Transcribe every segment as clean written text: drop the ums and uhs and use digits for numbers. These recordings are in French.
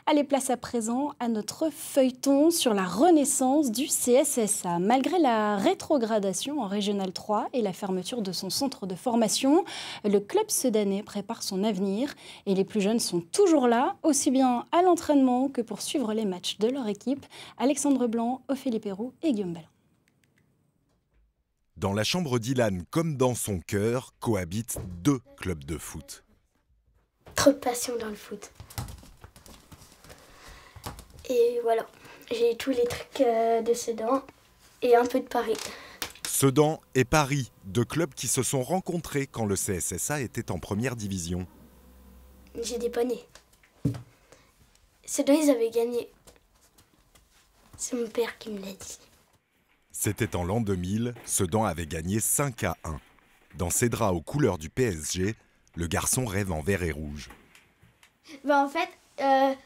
Allez, place à présent à notre feuilleton sur la renaissance du CSSA. Malgré la rétrogradation en Régional 3 et la fermeture de son centre de formation, le club sedanais prépare son avenir et les plus jeunes sont toujours là, aussi bien à l'entraînement que pour suivre les matchs de leur équipe. Alexandre Blanc, Ophélie Perroux et Guillaume Bellin. Dans la chambre d'Ilan comme dans son cœur cohabitent deux clubs de foot. Trop de passion dans le foot. Et voilà, j'ai tous les trucs de Sedan et un peu de Paris. Sedan et Paris, deux clubs qui se sont rencontrés quand le CSSA était en première division. J'ai des poneys. Sedan, ils avaient gagné. C'est mon père qui me l'a dit. C'était en l'an 2000, Sedan avait gagné 5-1. Dans ses draps aux couleurs du PSG, le garçon rêve en vert et rouge. En fait,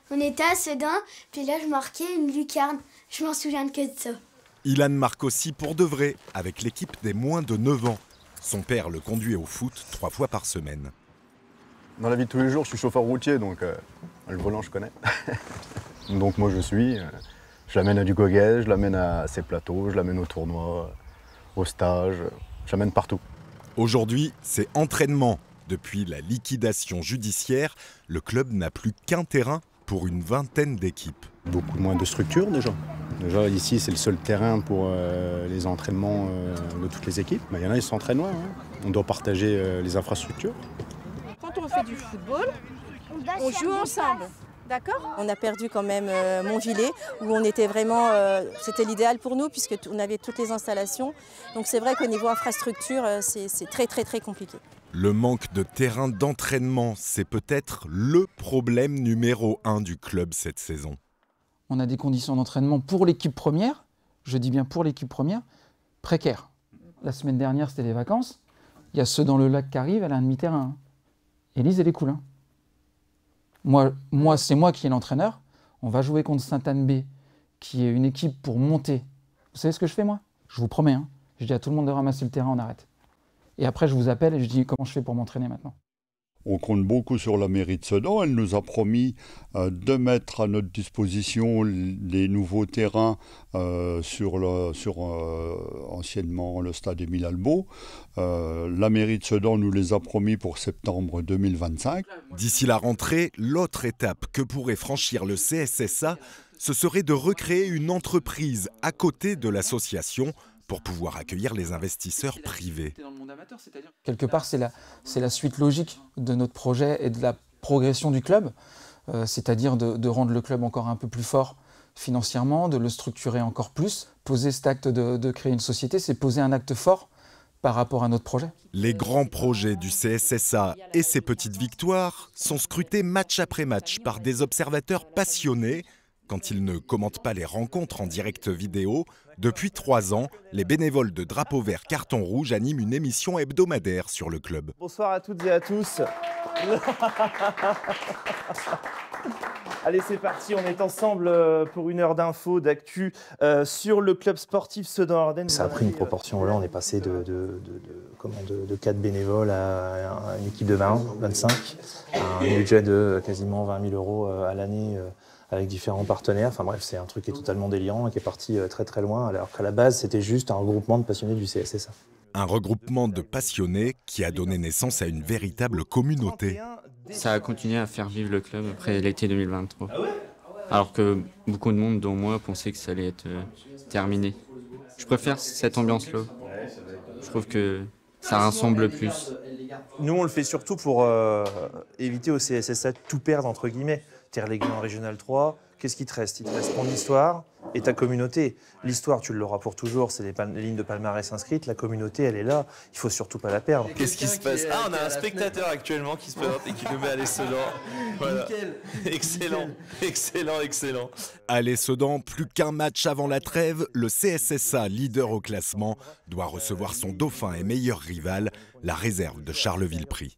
on était à Sedan, puis là je marquais une lucarne. Je m'en souviens que de ça. Ilan marque aussi pour de vrai, avec l'équipe des moins de 9 ans. Son père le conduit au foot 3 fois par semaine. Dans la vie de tous les jours, je suis chauffeur routier, donc le volant je connais. Donc moi je l'amène à du goguet, je l'amène à ses plateaux, je l'amène au tournoi, au stage, je l'amène partout. Aujourd'hui, c'est entraînement. Depuis la liquidation judiciaire, le club n'a plus qu'un terrain pour une vingtaine d'équipes. Beaucoup moins de structures déjà. Déjà ici c'est le seul terrain pour les entraînements de toutes les équipes. Il y en a, ils s'entraînent loin. On doit partager les infrastructures. Quand on fait du football, on joue ensemble. D'accord. On a perdu quand même Montvillet, où on était vraiment, c'était l'idéal pour nous puisque on avait toutes les installations. Donc c'est vrai qu'au niveau infrastructure, c'est très compliqué. Le manque de terrain d'entraînement, c'est peut-être le problème numéro 1 du club cette saison. On a des conditions d'entraînement pour l'équipe première, je dis bien pour l'équipe première, précaires. La semaine dernière, c'était les vacances. Il y a ceux dans le lac qui arrivent, elle a un demi-terrain. Élise, elle est cool. Moi, c'est moi qui est l'entraîneur. On va jouer contre Sainte-Anne-B, qui est une équipe pour monter. Vous savez ce que je fais, moi? Je vous promets, je dis à tout le monde de ramasser le terrain, on arrête. Et après, je vous appelle et je dis comment je fais pour m'entraîner maintenant. On compte beaucoup sur la mairie de Sedan. Elle nous a promis de mettre à notre disposition les nouveaux terrains sur anciennement le stade Émile Albo. La mairie de Sedan nous les a promis pour septembre 2025. D'ici la rentrée, l'autre étape que pourrait franchir le CSSA, ce serait de recréer une entreprise à côté de l'association pour pouvoir accueillir les investisseurs privés. Quelque part, c'est la suite logique de notre projet et de la progression du club, c'est-à-dire de rendre le club encore un peu plus fort financièrement, de le structurer encore plus. Poser cet acte de créer une société, c'est poser un acte fort par rapport à notre projet. Les grands projets du CSSA et ses petites victoires sont scrutés match après match par des observateurs passionnés. Quand ils ne commentent pas les rencontres en direct vidéo, depuis 3 ans, les bénévoles de Drapeau Vert Carton Rouge animent une émission hebdomadaire sur le club. Bonsoir à toutes et à tous. Allez, c'est parti, on est ensemble pour une heure d'infos, d'actu sur le club sportif Sedan-Ardennes. Ça a pris une proportion, là on est passé de 4 bénévoles à une équipe de 25, à un budget de quasiment 20 000 € à l'année avec différents partenaires. Enfin bref, c'est un truc qui est totalement délirant et qui est parti très loin, alors qu'à la base c'était juste un regroupement de passionnés du CSSA. Un regroupement de passionnés qui a donné naissance à une véritable communauté. Ça a continué à faire vivre le club après l'été 2023. Alors que beaucoup de monde, dont moi, pensaient que ça allait être terminé. Je préfère cette ambiance-là. Je trouve que ça rassemble plus. Nous, on le fait surtout pour éviter au CSSA de tout perdre, entre guillemets. T'es relégué en Régional 3, qu'est-ce qui te reste? Il te reste ton histoire et ta communauté. L'histoire, tu l'auras pour toujours, c'est les lignes de palmarès inscrites. La communauté, elle est là, il faut surtout pas la perdre. Qu'est-ce qui se passe? Ah, on a un spectateur actuellement qui se présente et qui nous met à Sedan. Voilà. Excellent, excellent. À Sedan, plus qu'un match avant la trêve, le CSSA, leader au classement, doit recevoir son dauphin et meilleur rival, la réserve de Charleville-Prix.